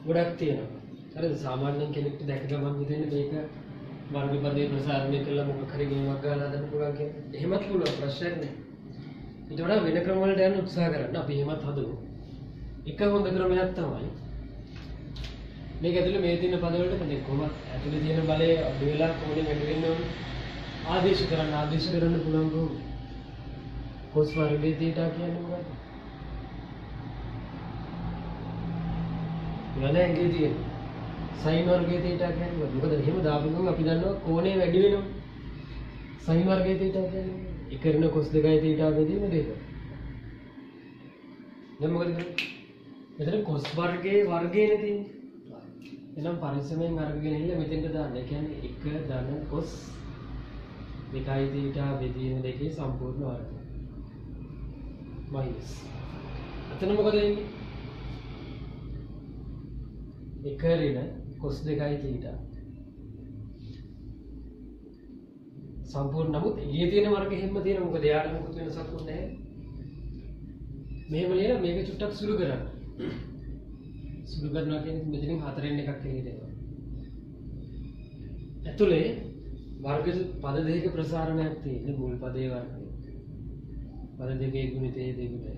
ගොඩක් තියෙනවා. හරිද? සාමාන්‍යයෙන් කෙනෙක්ට දැක ගමන් හිතෙන්නේ මේක වර්ග පදේ ප්‍රසාරණය කළා මොකක් හරි ගේමක් ගහලා හදන්න පුළුවන් කියන්නේ. එහෙමත් පුළුවන් ප්‍රශ්නයක් නෑ. ඊට වඩා වෙන ක්‍රම වලට යන්න උත්සාහ කරන්න. අපි එහෙමත් හදමු. එක හොඳ ක්‍රමයක් තමයි මේක ඇතුලේ මේ තියෙන පද වලට මේ කොහොමද ඇතුලේ තියෙන බලය අඩු වෙලා කොහොමද වැඩි වෙන්න ඕනේ? ආදේශ කරන්න පුළුවන් කොහොමද? cos වර්ගයේ θ කියන්නේ මොකක්ද? යන්නේ තියෙන sin වර්ගයේ θ කියන්නේ මොකද? මොකද එහෙම දාපු ගමන් අපි දන්නවා කෝණය වැඩි වෙනවා. sin වර්ගයේ θ කියන්නේ එක ඍණ cos 2යි θ බෙදීම දෙක. දැන් මොකද කරන්නේ? මෙතන cos වර්ගයේ වර්ගයනේ තියෙන්නේ. එහෙනම් පරිස්සමෙන් අරගෙන ඉන්න මෙතෙන්ට දාන්න. ඒ කියන්නේ 1 ධන cos 2යි θ බෙදීම දෙකේ සම්පූර්ණ වර්ගය. minus. අතන මොකද වෙන්නේ? 1 ඍණ cos 2යි θ. සම්පූර්ණ නමුත් ඊයේ තියෙන වර්ග හැම තියෙන මොකද යාට මොකද වෙනසක් වුනේ නැහැ. මෙහෙම ලියලා මේක චුට්ටක් සුළු කරන්න. සුළු කරනවා කියන්නේ මෙතනින් 4න් එකක් එළියට එනවා. ඇතුලේ වර්ග පද දෙකක ප්‍රසාරණයක් තියෙන්නේ මුල් පදයේ වර්ගය. පද දෙකේ ගුණිතයේ දෙගුණයි.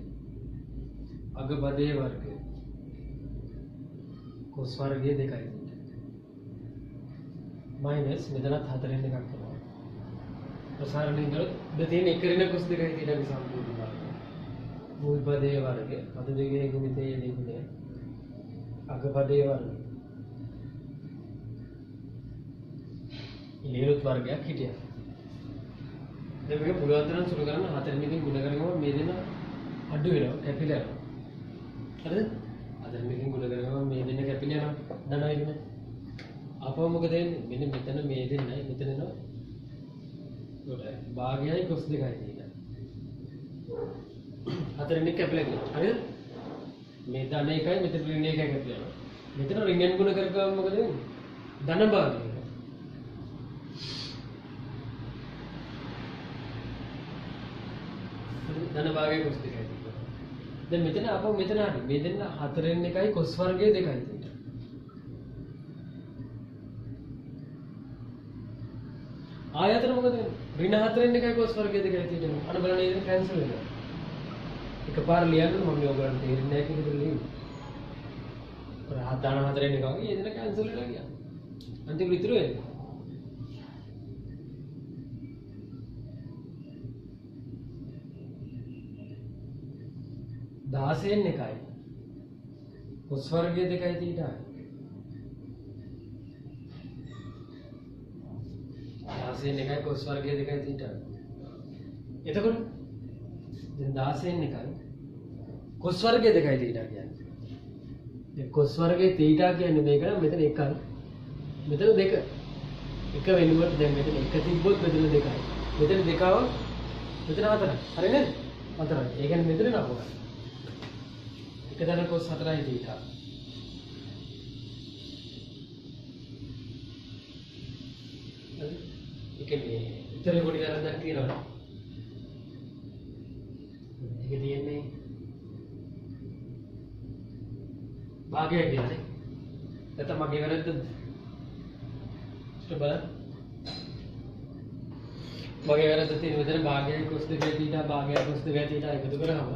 අග පදයේ වර්ගය. cos වර්ගයේ 2යි. minus මෙතනත් 4න් එකක් එනවා. ප්‍රසාරණය කරොත් දෙතින් 1 ඍණ cos 2යි තියෙන සම්පූර්ණ වර්ගය. මුල් පදයේ වර්ගය. පද දෙකේ ගුණිතයේ දෙගුණයි. අග පදයේ වර්ගය. ඊළඟ වර්ගයක් හිටියා. දැන් මේක පුළුවන් තරම් සුළු කරන්න 4 එකකින් ගුණ කරගම මේ දෙන අඩු වෙනවා කැපිලා යනවා. හරිද? 4 එකකින් ගුණ කරගම මේ දෙන කැපිලා යනවා. දන්නවද නේ? අපව මොකද වෙන්නේ? මෙන්න මෙතන මේ දෙන්නයි මෙතන එනවා. ඒකට භාගයයි cos 2යි තියෙනවා. 4 එකක් කැපිලා ගියා. හරිද? මේ ධන එකයි මෙතන ඍණ එකයි කැපිලා යනවා. මෙතන ඍණෙන් ගුණ කරගම මොකද වෙන්නේ? ධන භාගය. ධන භාගයේ cos 2යි තියෙනවා. දැන් මෙතන අපව මෙතන හරි මේ දෙන්න 4න් එකයි cos වර්ගයේ 2යි තියෙනවා. ආයතන මොකද වෙන්නේ? ඍණ 4න් එකයි cos වර්ගයේ 2යි තියෙනවා. අන්න බලන්න ඒක කැන්සල් වෙනවා. එකපාර ලියන්න මම මේ ඔයගලන්ට තේරෙන්නේ නැහැ කියන එක ලියන්න. අර 4න් එක වගේ ඒ දෙන කැන්සල් වෙලා ගියා. අන්තිම ඉතුරු වෙන්නේ 16න් එකයි cos වර්ගයේ 2යි θ. 16න් එකයි cos වර්ගයේ 2යි θ. එතකොට දැන් 16න් එකයි cos වර්ගයේ 2යි θ කියන්නේ. දැන් cos වර්ගයේ θ කියන්නේ මේක නම් මෙතන 1යි. මෙතන 2. 1 වෙනුවට දැන් මෙතන 1 තිබ්බොත් මෙතන 2යි. මෙතන 2 ආව මෙතන 4යි. හරි නේද? 4යි. ඒ කියන්නේ මෙතන නපුවා. එක ධන cos 4යි θ. හරි? ඒක මේ උත්තර පොඩි වැරද්දක් තියෙනවා. ඒක තියෙන්නේ භාගය කියන්නේ. නැත්නම් මගේ වැරද්දද? ඉතින් බලන්න. මගේ වැරද්ද තියෙන විදිහට භාගයයි cos 2යි θ භාගයයි cos 2යි θ එකතු කරාම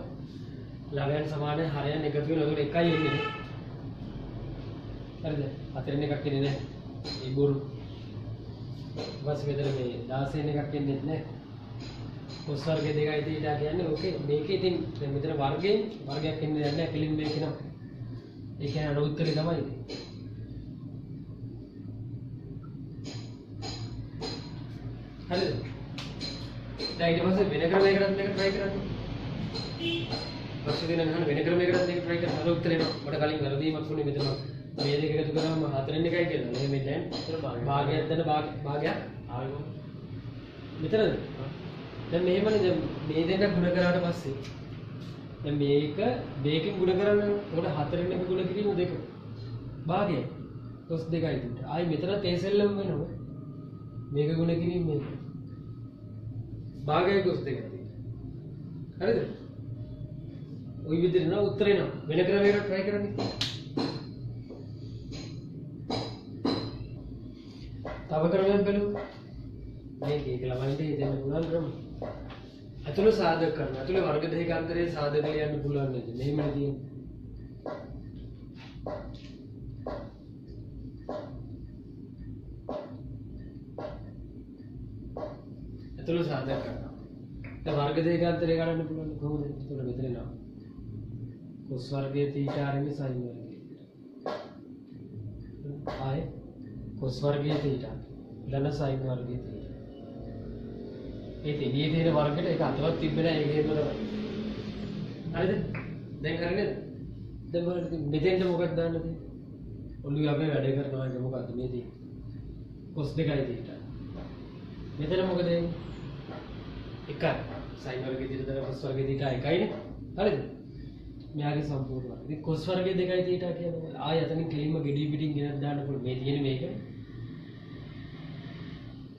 ළඟයන් සමානයි හරයන් එකතු වෙනවා. ඒකට එකයි එන්නේ. හරිද? 4න් එකක් එන්නේ නැහැ. ඒ බොරු. ඊපස්සේ මෙතන මේ 16න් එකක් එන්නේ නැහැ. cos වර්ගයේ 2යි θ කියන්නේ ඕකේ. මේකේ ඉතින් දැන් මෙතන වර්ගයක් එන්නේ නැහැ. පිළිම මේක නම. ඒ කියන්නේ අර උත්තරේ තමයි. හරිද? දැන් ඊට පස්සේ වෙන ක්‍රමයකටත් මේක try කරන්න. ප්‍රශ්න දෙන ගමන් වෙන ක්‍රමයකටත් මේක try කරන්න. අර උත්තරේ මට කලින් වැරදීමක් වුණේ මෙතන. මේ දෙක එකතු කරාම 4න් එකයි කියලා. මේ දැන් භාගයක් දැන් භාගයක් ආවෙම මෙතනද? දැන් මෙහෙමනේ දැන් මේ දෙක ගුණ කරාට පස්සේ දැන් මේක දෙකකින් ගුණ කරන්න. ඒකට 4න් එක ගුණ කිරීම දෙක. භාගය cos 2යි තිබ්බ. ආයි මෙතන තේසෙල්ලම වෙනවා. මේක ගුණ කිරීම මේක. භාගය cos 2යි තිබ්බ. හරිද? ওই විදිහට නෝ උත්තරේ නෝ වෙන ක්‍රමයකට try කරන්නේ. තව ක්‍රමයක් බලමු. මේක ළමයින්ට හිතෙන්න පුළුවන් ක්‍රම. අතුල සාධක කරනවා. අතුල වර්ග දෙහිකාන්තරයේ සාධක ලියන්න පුළුවන් නේද? මෙහෙමනේ තියෙන්නේ. අතුල සාධක කරනවා. දැන් වර්ග දෙහිකාන්තරය ගණන් පුළුවන් කොහොමද? ඒතකොට මෙතන එනවා. cos වර්ගයේ θ ආරෙන්නේ sin වර්ගයේ. ආයේ cos වර්ගයේ θ ඊළඟ sin වර්ගයේ θ. ඒ දෙවියේ තියෙන වර්ගයට ඒක අතවත් තිබ්බේ නැහැ ඒක හේතුව තමයි. හරිද? දැන් හරියද? දැන් බලන්න මෙතෙන්ට මොකක්ද දාන්න තියෙන්නේ? ඔළුවේ අපේ වැඩ කරනවා ඒක මොකද්ද මේ තියෙන්නේ? cos 2යි θ. මෙතන මොකද වෙන්නේ? එකයි. sin වර්ගයේ θ දර cos වර්ගයේ θ එකයිනේ. හරිද? මෙයාගේ සම්පූර්ණ වර්ගය. ඉතින් cos වර්ගයේ 2යි θ කියන්නේ ආය අතනින් කෙලින්ම ගෙඩි පිටින් ගෙනත් දාන්න පුළුවන්. මේ තියෙන්නේ මේක.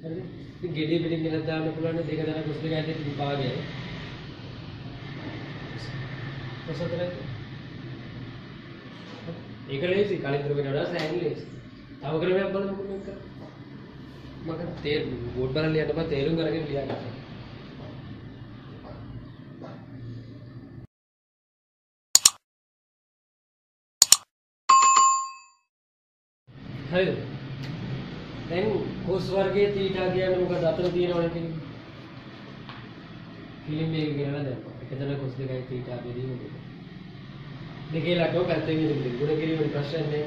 හරිද? ඉතින් ගෙඩි පිටින් ගෙනත් දාන්න පුළුවන් දෙක දර cos 2යි θ විභාගයයි. cos 2යි. ඒක ලේසි. කලින් ක්‍රමයට වඩා සෑහෙන ලේසි. තව ක්‍රමයක් බලමු මේක. මම බෝඩ් බලන්න යන්න බෑ තේරුම් අරගෙන ලියා ගන්න. හරිද? දැන් cos වර්ගයේ θ කියන්නේ මොකද? අතන තියෙනවනේ කෙලින්. කෙලින් මේක ගෙනලා දැම්මා. එකතන cos 2යි θ බෙදීම දෙක. දෙකේ ලක්ව පැත්තෙන් ඉදිරියට. ගුණ කිරීමේ ප්‍රශ්නයක් නෑ.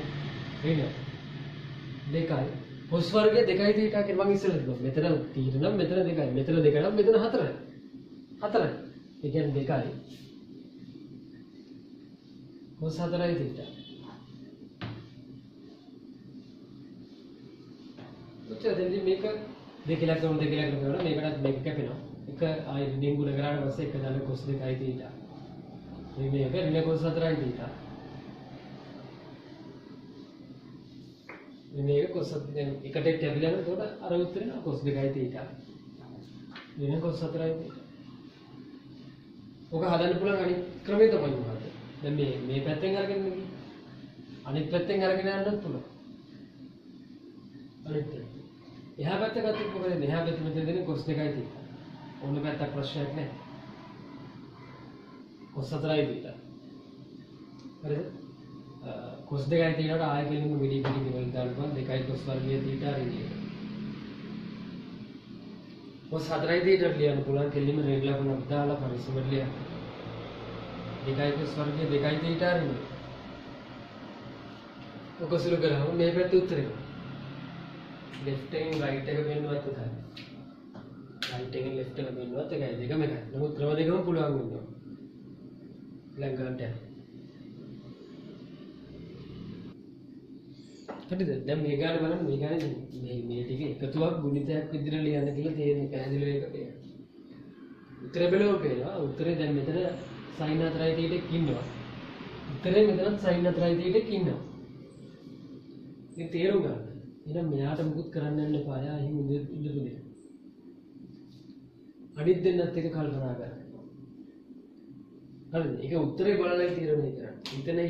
හරිද? දෙකයි. cos වර්ගයේ 2යි θ කියලා මම ඉස්සෙල්ලා කිව්වා. මෙතන θ නම් මෙතන 2යි. මෙතන 2 නම් මෙතන 4යි. 4යි. ඒ කියන්නේ 2යි. cos 4යි θ. දැන් මේක දෙකලක් කරන මේකටත් මේක කැපෙනවා. එක ආයෙ රිඩින් ගුණ කරාට පස්සේ එක දාලා cos 2යි θ. මේක ඍණ cos 4යි θ. මේක cos දැන් එකට කැපිලා යන එතකොට අර උත්තරේ නා cos 2යි θ. ඍණ cos 4යි θ. ඔක හදන්න පුළුවන් අනිත් ක්‍රමය තමයි මොකද්ද? දැන් මේ පැත්තෙන් අරගෙන ඉන්නේ. අනිත් පැත්තෙන් අරගෙන යන්නත් පුළුවන්. අනිත් එහා පැත්ත ගත්තොත් මොකද වෙන්නේ? එහා පැත්ත මෙතන දෙන්නේ cos 2යි θ. ඕන පැත්තක් ප්‍රශ්නයක් නැහැ. cos 4යි θ. හරිද? cos 2යි θ ට ආයෙ කෙලින්ම විඩි පිටි වලින් දාන්න පුළුවන් 2යි cos වර්ගයේ θ රිදී. cos 4යි θ ලියන්න පුළුවන් කෙලින්ම රේඩ් ලකුණක් දාලා පරිස්සමට ලියන්න. 2යි cos වර්ගයේ 2යි θ රිදී. ඔක සුළු කරාම මේ පැත්ත උත්තරේ. left එකෙන් right එක වෙන්නවත් උතයි. right එකෙන් left එක වෙන්නවත් එකයි දෙකම එකයි. නමුත් ක්‍රම දෙකම පුළුවන් වෙනවා. ළඟට. හරිද? දැන් මේ ගාන බලන්න මේ ගානේ මේ ටික එකතුවක් ගුණිතයක් විදිහට ලියන්න කියලා තේරෙන්නේ පැහැදිලිව ඒක පේනවා. උත්තරේ බලව පේනවා. උත්තරේ දැන් මෙතන sin 4යි θ ඉන්නවා. උත්තරේ මෙතනත් sin 4යි θ ඉන්නවා. ඉතින් තේරුම් ගන්න. එහෙනම් මෙයාට මුකුත් කරන්න යන්න එපා. යා හිමු ඉඳපුනේ. අනිත් දෙන්නත් එක කල්පනා කරන්න. හරිද? ඒක උත්තරේ බලලා තීරණය කරන්න.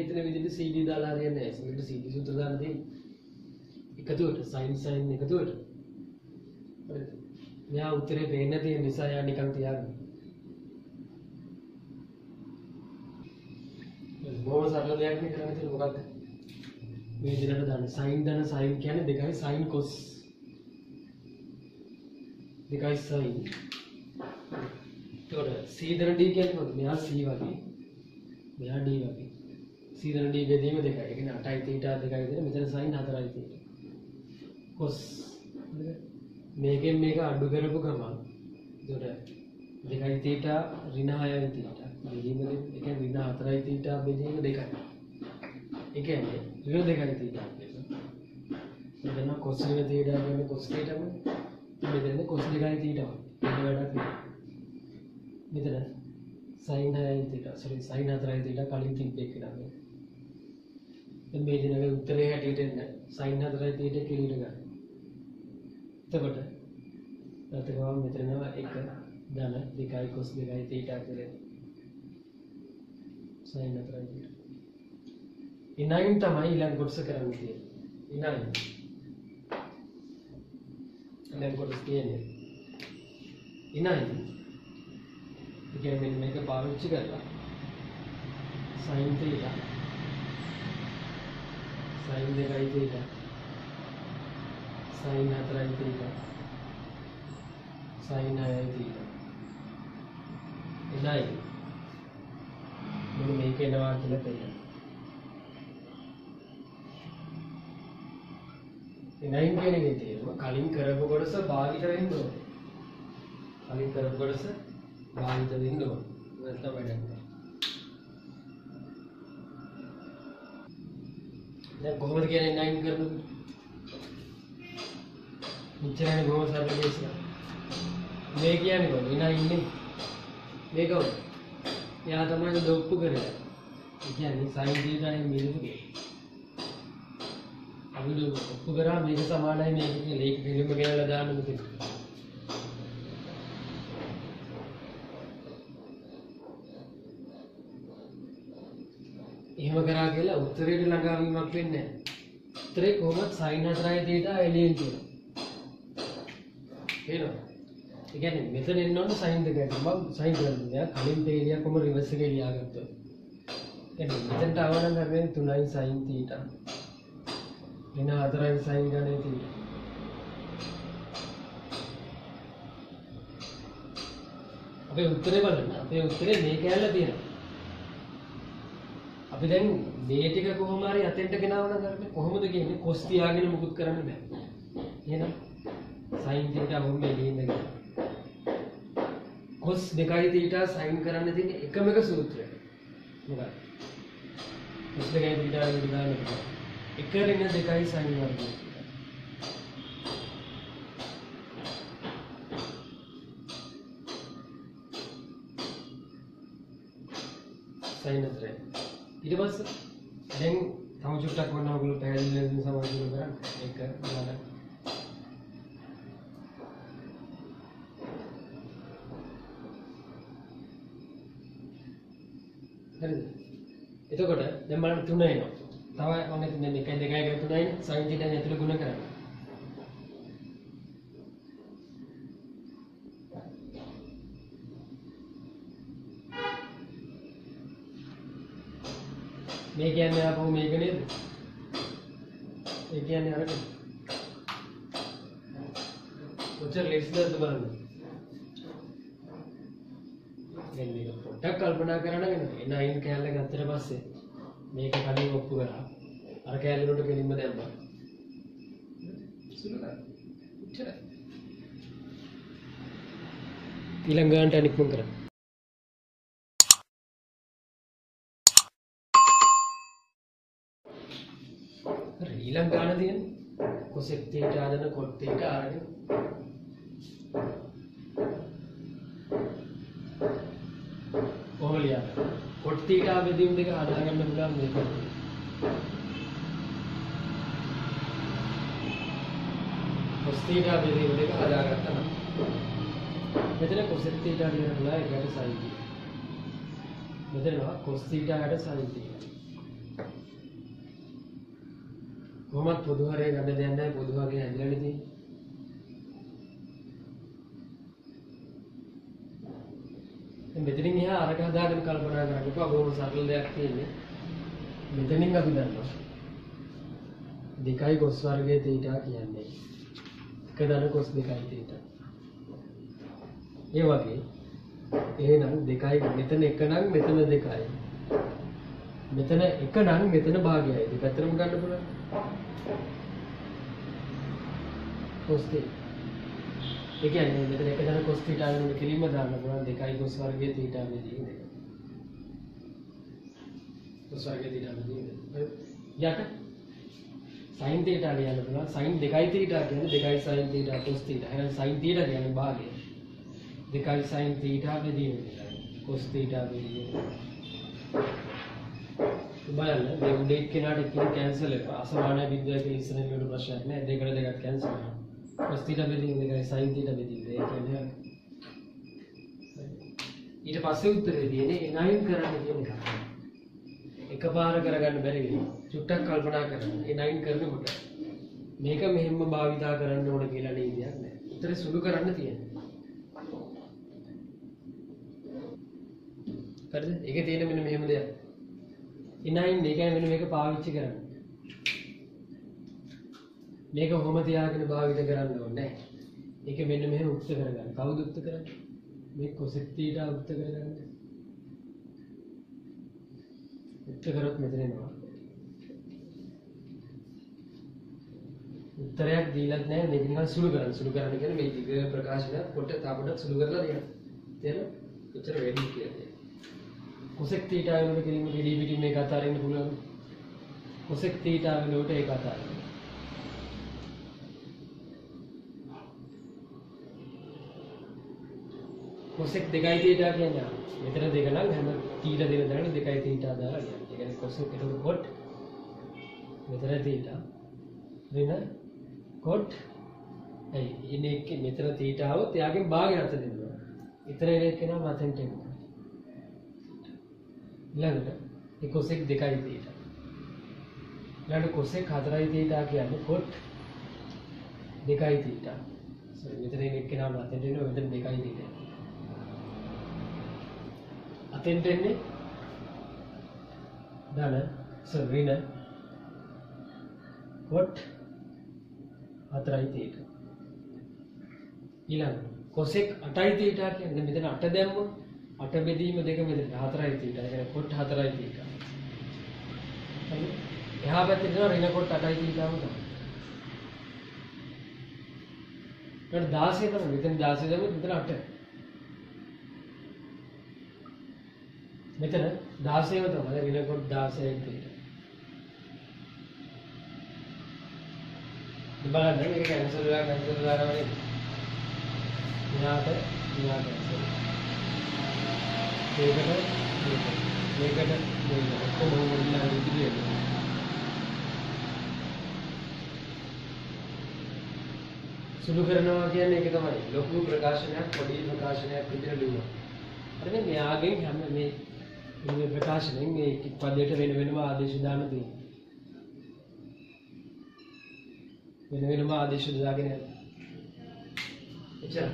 හිතන විදිහට CD දාලා හරියන්නේ නැහැ. සමහරවිට CD සූත්‍ර දාන්න දෙන්නේ. එකතුවට sin එකතුවට. හරිද? මෙයා උත්තරේ පේන්න තියෙන නිසා යා නිකන් තියාගන්න. බොහොම සරල දෙයක් නේ කරන්න තියෙන්නේ මොකක්ද? මේ විදිහට දාන්න sin දන sin කියන්නේ 2යි sin cos 2යි sin. ඒතකොට c දන d කියන්නේ මොකද? මෙයා c වගේ. මෙයා d වගේ. c දන d බෙදීම 2යි. ඒ කියන්නේ 8යි θ 2යි විතර මෙතන sin 4යි θ. cos මේකෙන් මේක අඩු කරපු ගමන් ඒතකොට 2යි θ ඍණ 6යි θ. බෙදීම ඒ කියන්නේ ඍණ 4යි θ බෙදීම 2යි. ඒ කියන්නේ ඍණ 2යි θ. මෙතන cos ඍණ θ කියන්නේ cos θ නේ. මෙතන cos 2යි θ. ඒක වැඩක් නෑ. මෙතන sin 6යි θ. sorry sin 4යි θ කලින් තිබ්බේ කියලා. දැන් මේ දිනගේ උත්තරේ හැටියට එන්න sin 4යි θ කෙලියට ගන්න. එතකොට ගම මෙතනවා 1 ධන 2යි cos 2යි θ කියලා. sin 4යි θ. ඉනයින් තමයි ඊළඟ කොටස කරන්න තියෙන්නේ. ඉනයින් දැන් කොටස් කියන්නේ ඉනයි ඉතින් මෙන්න මේක පාවිච්චි කරලා sin theta sin 2යි theta sin 4යි theta sin 6යි theta ඉනයි මෙන්න මේක එනවා කියලා කියනවා. ඉනයි කියන එකේ තේරුම කලින් කරපු කොටස භාවිත වෙන්න ඕනේ. කලින් කරපු කොටස භාවිත වෙන්න ඕනේ. නැත්නම් වැඩක් නෑ. දැන් කොහොමද කියන්නේ 9 කරනු? මෙච්චරනේ බොහොම සරල කේස් එක. මේ කියන්නේ කොහොමද? 9 ඉන්නේ. මේක කොහොමද? එයා තමයි දොප්පු කරේ. ඒ කියන්නේ sin theta නේ මිලුගේ. අපිට ඔප්පු කරා මේක සමානයි මේක කියලා ඒක පිළිම ගෙනලා දාන්න මුතින්. එහෙම කරා කියලා උත්තරේට ළඟා වීමක් වෙන්නේ නැහැ. උත්තරේ කොහොමද sin 4යි theta එළියෙන් තියෙනවා. එහෙනම් ඒ කියන්නේ මෙතන එන්න ඕන sin දෙකයි. මම sin දෙකක් කලින් තේරියා කොහොම රිවර්ස් එකේ ලියාගත්තොත්. එන්නේ මෙතනට ආවනම් හරියට 3යි sin theta. එන 4යි sin ගණනේ theta. අපේ උත්තරේ බලන්න. අපේ උත්තරේ මේ කැලේ තියෙනවා. අපි දැන් මේ ටික කොහොම හරි අතෙන්ට ගෙනාවනම් කරන්නේ කොහොමද කියන්නේ cos තියාගෙන මුකුත් කරන්න බෑ. එහෙනම් sin theta වුන්නේ එළියෙන්ද cos 2යි theta sin කරන්න තියෙන එකම එක සූත්‍රය. මොකක්ද? cos 2යි theta වලට දාන්න පුළුවන්. 1 ඍණ 2යි sin වර්ගය. sin 3. ඊට පස්සේ දැන් තව චුට්ටක් වුණා ඔයගොල්ලෝ පැහැදිලි වෙන සමාජික කරා ඒක බලන්න. හරිද? එතකොට දැන් බලන්න 3 එනවා. තව මම හිතන්නේ මේකයි 2යි 3යි sin theta නේ ඇතුළේ ගුණ කරන්නේ. මේ කියන්නේ ආපහු මේක නේද? ඒ කියන්නේ අරක. කොච්චර ලෙක්ස්ද බලන්න. දැන් මේක පොඩ්ඩක් කල්පනා කරනගෙන එන කැලේ ගත්තට පස්සේ මේක කලින් ඔප්පු කරා. අර කැලේ වලට ගෙලින්ම දැම්මා. සුළුයි. කොච්චරයි. ඊළඟ ගානට අනික්ම කරා. ඊළඟ ගාන තියෙන්නේ cosec theta ආදන cot theta අරගෙන කොහොලියා cot theta බෙදීම් දෙක හදාගන්න පුළුවන් මේක. cos theta බෙදීම් දෙක හදාගත්තා නම් මෙතන cosec theta කියලා එකට sin theta. මෙතන cos theta යට sin theta. කොහොමද පොදු හරය ගන්න දෙයක් නැහැ පොදු වගේ හැදිලානේ තියෙන්නේ. දැන් මෙතනින් එහා අරක හදාගෙන කල්පනා කරන්නකෝ බොහොම සරල දෙයක් තියෙන්නේ. මෙතනින් අපි දන්නවා 2යි cos වර්ගයේ θ කියන්නේ 1 ධන cos 2යි θ. ඒ වගේ එහෙනම් 2යි මෙතන 1 නම් මෙතන 2යි. මෙතන 1 නම් මෙතන භාගයයි. දෙපැත්තටම ගන්න පුළුවන්. cos θ. ඒ කියන්නේ මෙතන 1 ධන cos θ වෙනුවට කිලිම දාන්න පුළුවන් 2යි cos වර්ගයේ θ වෙදී නේද? cos වර්ගයේ θ වෙදී නේද? යට sin θ ලියන්න පුළුවන්. sin 2යි θ කියන්නේ 2යි sin θ cos θ. එහෙනම් sin θ කියන්නේ භාගය. 2යි sin θ වෙදී නේද? cos θ වෙදී. බලන්න මේ උඩේ කෙනාට කියන කැන්සල් එක අසමාන බිඳුව කියලා ඉස්සරහින් වල ප්‍රශ්නයක් නෑ. දෙකට දෙකක් කැන්සල් වෙනවා. cos θ බෙදීම දෙකයි sin θ බෙදීම දෙක කියන්නේ. ඊට පස්සේ උත්තරේ තියෙන්නේ 9 කරන්න කියන එක. එකපාර කරගන්න බැරි වෙනවා. චුට්ටක් කල්පනා කරන්න. 9 කරනකොට මේක මෙහෙම භාවිතා කරන්න ඕන කියලා නේදයක් නෑ. උත්තරේ සුළු කරන්න තියෙන්නේ. හරිද? ඒකේ තියෙන මෙන්න මෙහෙම දෙයක්. ඉනයින් මේ කියන්නේ මෙන්න මේක පාවිච්චි කරන්න. මේක කොහොම තියාගෙන භාවිත කරන්න ඕනේ නැහැ. ඒක මෙන්න මෙහෙම උක්ත කරගන්න. කවුද උක්ත කරන්නේ? මේ cosec theta උක්ත කරගන්න. උක්ත කරොත් මෙතන එනවා. උත්තරයක් දීලත් නැහැ. මේක නිකන් සුළු කරන්න. සුළු කරන්න කියන්නේ මේ දිග ප්‍රකාශන කොට තාපඩක් සුළු කරලා දෙනවා. තේරෙනවද? එච්චර වැඩි කියන්නේ. cosec theta වෙනුවට කිරීම ගෙඩි පිටින් මේක අතාරින්න පුළුවන්. cosec theta වෙනුවට ඒක අතාරින්න. cosec 2 theta කියන්නේ මෙතන දෙක නම් හැම theta දෙන දාන 2 theta දාලා යනවා. ඒ කියන්නේ cosec එතකොට cot මෙතන theta වෙන cot ඇයි ඉන්නේ මෙතන theta આવොත් එයාගෙන් භාගය අත දෙනවා. ඊතර එක කෙනා මතෙන්ට එනවා. ඊළඟට ඒ cosec 2 theta. ඊළඟට cosec 4 theta කියන්නේ cot 2 theta. sorry මෙතන එක කෙනා මතෙන්ට එනවා මෙතන 2 theta. අතෙන්ට එන්නේ ධන ඍණ cot 4 theta. ඊළඟ cosec 8 theta කියන්නේ මෙතන 8 දැම්මොත් 8 බෙදීම දෙක මෙතන 4 theta. ඒ කියන්නේ cot 4 theta. හරි. එහා පැත්තේ දෙනවා ඍණ cot 8 theta ම තමයි. ඊට 16 තමයි මෙතන 16 දැම්මොත් මෙතන 8. මෙතන 16ම තමයි ඍණ cot 16 theta. බලන්න මේක කැන්සල් වෙලා නේද? මෙයාට කැන්සල්. මේකට ඔක්කොම මොනිලා ඉදිරියට. සුළු කරනවා කියන්නේ ඒක තමයි. ලොකු ප්‍රකාශනයක් පොඩි ප්‍රකාශනයක් විදිහට ලියනවා. හරිද? මෙයාගෙන් හැම මේ ප්‍රකාශනෙන් මේ පදයට වෙනම ආදේශ දාන්න තියෙනවා. වෙනම ආදේශ දාගෙන යනවා. එච්චර.